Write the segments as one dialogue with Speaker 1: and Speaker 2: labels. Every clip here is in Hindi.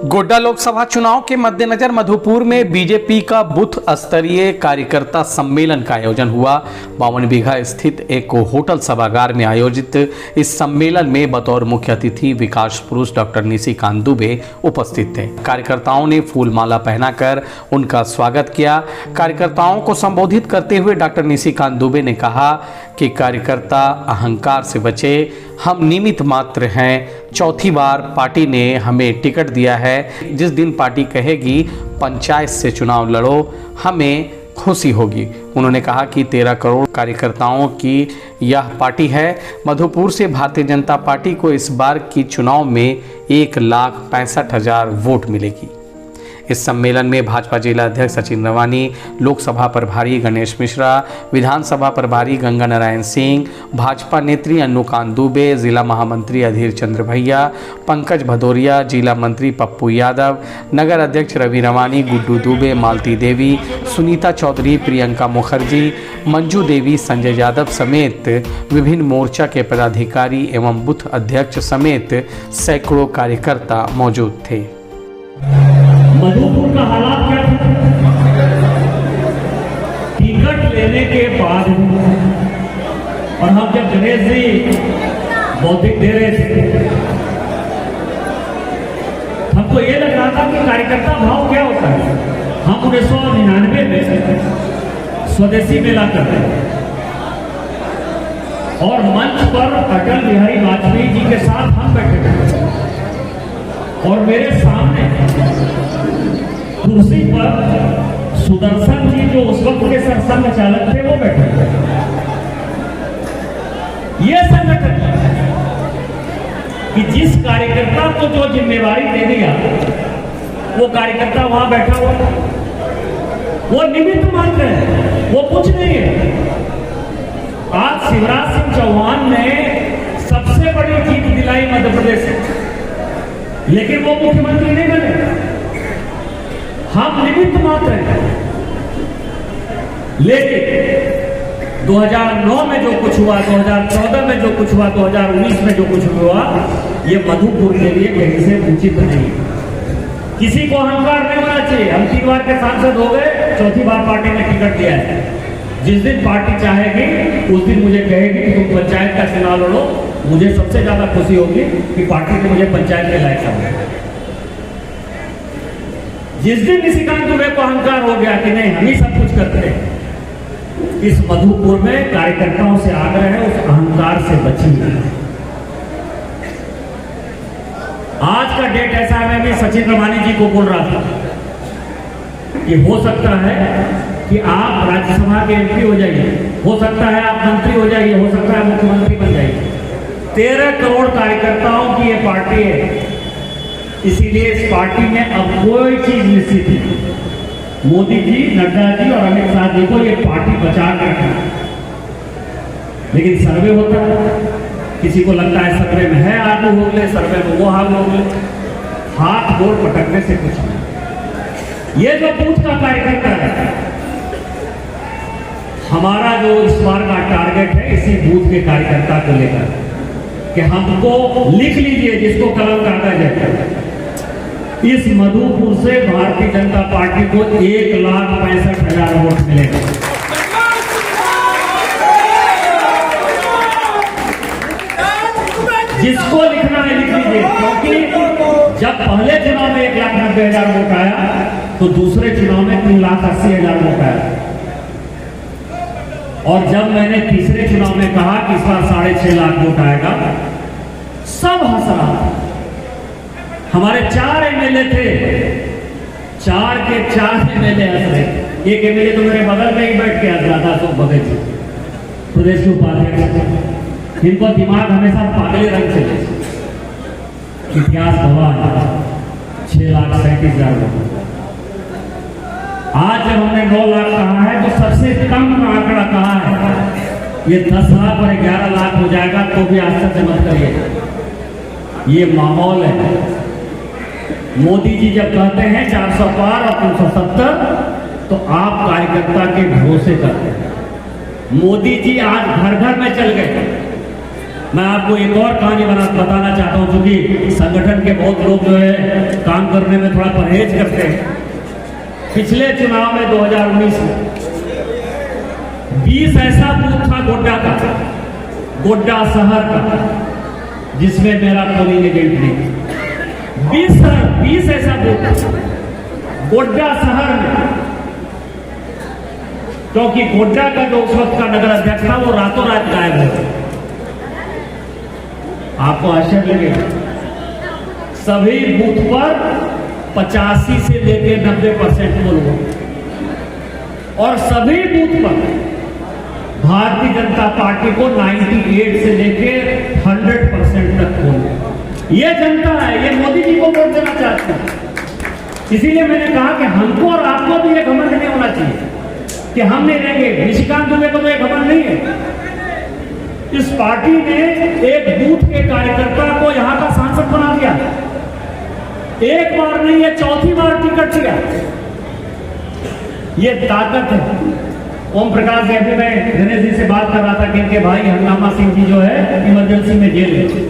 Speaker 1: गोड्डा लोकसभा चुनाव के मद्देनजर मधुपुर में बीजेपी का बूथ स्तरीय कार्यकर्ता सम्मेलन का आयोजन हुआ। 52 बीघा स्थित एक होटल सभागार में आयोजित इस सम्मेलन में बतौर मुख्य अतिथि विकास पुरुष डॉक्टर निशिकांत दुबे उपस्थित थे। कार्यकर्ताओं ने फूलमाला पहनाकर उनका स्वागत किया। कार्यकर्ताओं को संबोधित करते हुए डॉक्टर निशिकांत दुबे ने कहा कि कार्यकर्ता अहंकार से बचे, हम निमित्त मात्र हैं। चौथी बार पार्टी ने हमें टिकट दिया है। जिस दिन पार्टी कहेगी पंचायत से चुनाव लड़ो, हमें खुशी होगी। उन्होंने कहा कि 13 करोड़ कार्यकर्ताओं की यह पार्टी है। मधुपुर से भारतीय जनता पार्टी को इस बार की चुनाव में 1,65,000 वोट मिलेगी। इस सम्मेलन में भाजपा जिला अध्यक्ष सचिन रवानी, लोकसभा प्रभारी गणेश मिश्रा, विधानसभा प्रभारी गंगा नारायण सिंह, भाजपा नेत्री अन्नूकांत दुबे, जिला महामंत्री अधीर चंद्र भैया, पंकज भदौरिया, जिला मंत्री पप्पू यादव, नगर अध्यक्ष रवि रवानी, गुड्डू दुबे, मालती देवी, सुनीता चौधरी, प्रियंका मुखर्जी, मंजू देवी, संजय यादव समेत विभिन्न मोर्चा के पदाधिकारी एवं बूथ अध्यक्ष समेत सैकड़ों कार्यकर्ता मौजूद थे।
Speaker 2: मधुपुर का हालात क्या था? टिकट लेने के बाद और हम जब गणेश जी बौद्धिक दे रहे थे, हमको ये लग रहा था कि कार्यकर्ता भाव क्या होता है। हम 1999 में स्वदेशी मेला करते और मंच पर अटल बिहारी वाजपेयी जी के साथ हम बैठे थे और मेरे सामने कुर्सी पर सुदर्शन जी जो उस वक्त के सरसंघ चालक थे वो बैठे थे। ये संगठन कि जिस कार्यकर्ता को जो जिम्मेवारी दे दिया वो कार्यकर्ता वहां बैठा हुआ, वो निमित्त मात्र है, वो कुछ नहीं है। आज शिवराज सिंह चौहान ने सबसे बड़ी जीत दिलाई मध्य प्रदेश से, लेकिन वो मुख्यमंत्री नहीं बने। हम निमित्त मात्र हैं। लेकिन 2009 में जो कुछ हुआ, 2014 में जो कुछ हुआ, 2019 में जो कुछ हुआ, ये मधुपुर के लिए कहीं से उचित नहीं। किसी को अहंकार नहीं होना चाहिए। हम 3 बार के सांसद हो गए, चौथी बार पार्टी ने टिकट दिया है। जिस दिन पार्टी चाहेगी उस दिन मुझे कहेगी कि तुम पंचायत का चुनाव लड़ो, मुझे सबसे ज्यादा खुशी होगी कि पार्टी ने मुझे पंचायत के लायक समझा। जिस दिन निशिकांत दुबे को अहंकार हो गया कि नहीं हम ही सब कुछ करते हैं, इस मधुपुर में कार्यकर्ताओं से आग्रह है उस अहंकार से बचिए। आज का डेट ऐसा है, मैं भी सचिन रवानी जी को बोल रहा था कि हो सकता है कि आप राज्यसभा के एमपी हो जाइए, हो सकता है आप मंत्री हो जाइए, हो सकता है मुख्यमंत्री बन जाइए। 13 करोड़ कार्यकर्ताओं की ये पार्टी है, इसीलिए इस पार्टी में अब कोई चीज निश्चित है। मोदी जी, नड्डा जी और अमित शाह जी को ये पार्टी बचा कर रखा। लेकिन सर्वे होता है, किसी को लगता है सर्वे में है आगू हो गए, सर्वे में वो आगू हो गए। हाथ गोड़ पटकने से कुछ नहीं। ये जो बूथ का कार्यकर्ता है, हमारा जो इस बार का टारगेट है इसी बूथ के कार्यकर्ता को लेकर कि हमको लिख लीजिए, जिसको कलम कागज है, इस मधुपुर से भारतीय जनता पार्टी को 1,65,000 वोट मिलेगा। जिसको लिखना है लिख लीजिए, क्योंकि जब पहले चुनाव में 1,90,000 वोट आया तो दूसरे चुनाव में 3,80,000 वोट आया। और जब मैंने तीसरे चुनाव में कहा कि इस बार 6.5 लाख वोट आएगा, सब हंस रहा था। हमारे 4 एमएलए थे, 4 के 4 एमएलए हंस रहे। एक एमएलए तो मेरे बगल में ही बैठ के हंस रहा था, तो भगत जी प्रदेश के उपाध्यक्ष, इनको दिमाग हमेशा पागले रंग से इतिहास गवाह है। 6,37,000 वोट। आज जब हमने 9 लाख कहा है तो सबसे कम का आंकड़ा कहा है। ये 10 लाख और 11 लाख हो जाएगा तो भी आश्चर्य मत करिए। ये माहौल है। मोदी जी जब कहते हैं 400 पार और 370, तो आप कार्यकर्ता के भरोसे करते हैं। मोदी जी आज घर घर में चल गए मैं आपको एक और कहानी बताना चाहता हूँ, क्योंकि संगठन के बहुत लोग जो है काम करने में थोड़ा परहेज करते हैं। पिछले चुनाव में 2019 में 20 ऐसा बूथ था गोड्डा का, गोड्डा शहर का, जिसमें मेरा पोलिंग एजेंट नहीं। 20 ऐसा बूथ गोड्डा शहर में, क्योंकि गोड्डा का जो उस वक्त का नगर अध्यक्ष था वो रातों रात गायब हो गया। आपको आश्चर्य लगेगा, सभी बूथ पर 85 से लेकर 90% पोल हुआ और सभी बूथ पर भारतीय जनता पार्टी को 98 से लेकर 100% तक पोल। ये जनता है, ये मोदी जी को वोट देना चाहती है। इसीलिए मैंने कहा कि हमको और आपको भी ये घमंड नहीं होना चाहिए कि हम नहीं रहेंगे। निशिकांत दुबे को तो ये घमंड नहीं है। इस पार्टी ने एक बूथ के कार्यकर्ता को यहां का सांसद बना दिया, एक बार नहीं, ये चौथी बार टिकट दिया। ये ताकत है। ओम प्रकाश जी, अभी मैं गणेश जी से बात कर रहा था कि इनके भाई हंगामा सिंह जी जो है इमरजेंसी में जेल है,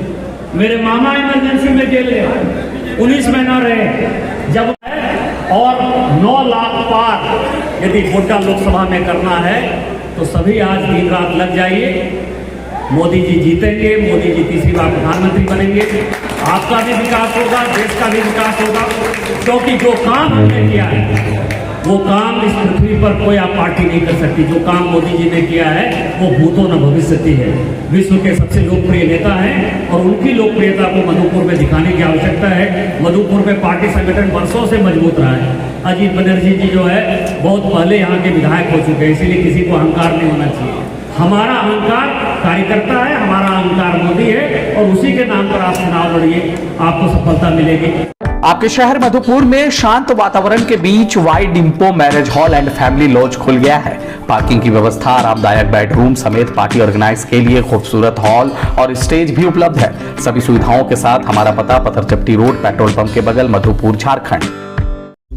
Speaker 2: मेरे मामा इमरजेंसी में जेल है, 19 महीना रहे जब, और 9 लाख पार यदि गोड्डा लोकसभा में करना है तो सभी आज दिन रात लग जाइए। मोदी जी जीतेंगे, मोदी जी तीसरी बार प्रधानमंत्री बनेंगे, आपका भी विकास होगा, देश का भी विकास होगा। क्योंकि जो काम हमने किया है वो काम इस पृथ्वी पर कोई आप पार्टी नहीं कर सकती। जो काम मोदी जी ने किया है वो भूतो न भविष्यति है। विश्व के सबसे लोकप्रिय नेता हैं और उनकी लोकप्रियता को मधुपुर में दिखाने की आवश्यकता है। मधुपुर में पार्टी संगठन वर्षों से मजबूत रहा है। अजीत बनर्जी जी जो है बहुत पहले यहाँ के विधायक हो चुके हैं, इसीलिए किसी को अहंकार नहीं होना चाहिए। हमारा अहंकार कार्यकर्ता है, हमारा अहंकार मोदी है और उसी के नाम पर आप चुनाव लड़िए, आपको सफलता मिलेगी।
Speaker 1: आपके शहर मधुपुर में शांत वातावरण के बीच वाइड डिम्पो marriage hall and family lodge खुल गया है। पार्किंग की व्यवस्था, आरामदायक बेडरूम समेत पार्टी ऑर्गेनाइज के लिए खूबसूरत हॉल और स्टेज भी उपलब्ध है। सभी सुविधाओं के साथ हमारा पता पत्थरचट्टी रोड, पेट्रोल पंप के बगल, मधुपुर, झारखंड।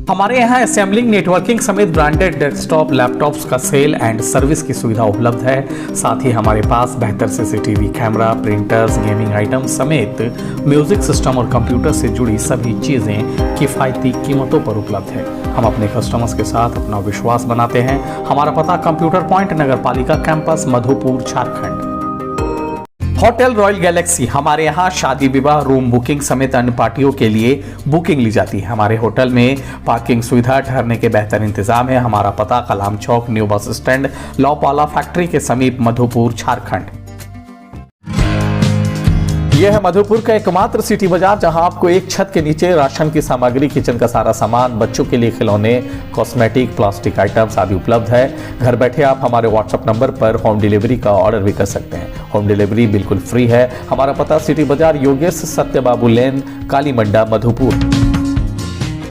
Speaker 1: हमारे यहाँ असेंबलिंग, नेटवर्किंग समेत ब्रांडेड डेस्कटॉप लैपटॉप्स का सेल एंड सर्विस की सुविधा उपलब्ध है। साथ ही हमारे पास बेहतर CCTV camera, printers, gaming item समेत म्यूजिक सिस्टम और कंप्यूटर से जुड़ी सभी चीजें किफायती कीमतों पर उपलब्ध है। हम अपने कस्टमर्स के साथ अपना विश्वास बनाते हैं। हमारा पता कंप्यूटर पॉइंट, नगर पालिका campus, Madhupur, Jharkhand. Hotel royal Galaxy, हमारे यहाँ शादी विवाह, रूम बुकिंग समेत अन्य पार्टियों के लिए बुकिंग ली जाती है। हमारे होटल में पार्किंग सुविधा, ठहरने के बेहतर इंतजाम है। हमारा पता कलाम चौक, न्यू बस स्टैंड, लौपाला फैक्ट्री के समीप, मधुपुर, झारखंड। यह है मधुपुर का एकमात्र सिटी बाजार, जहां आपको एक छत के नीचे राशन की सामग्री, किचन का सारा सामान, बच्चों के लिए खिलौने, कॉस्मेटिक, प्लास्टिक आइटम्स आदि उपलब्ध है। घर बैठे आप हमारे व्हाट्सएप नंबर पर होम डिलीवरी का ऑर्डर भी कर सकते हैं। होम डिलीवरी बिल्कुल फ्री है। हमारा पता सिटी बाजार, योगेश सत्यबाबू लेन, काली मंडा, मधुपुर।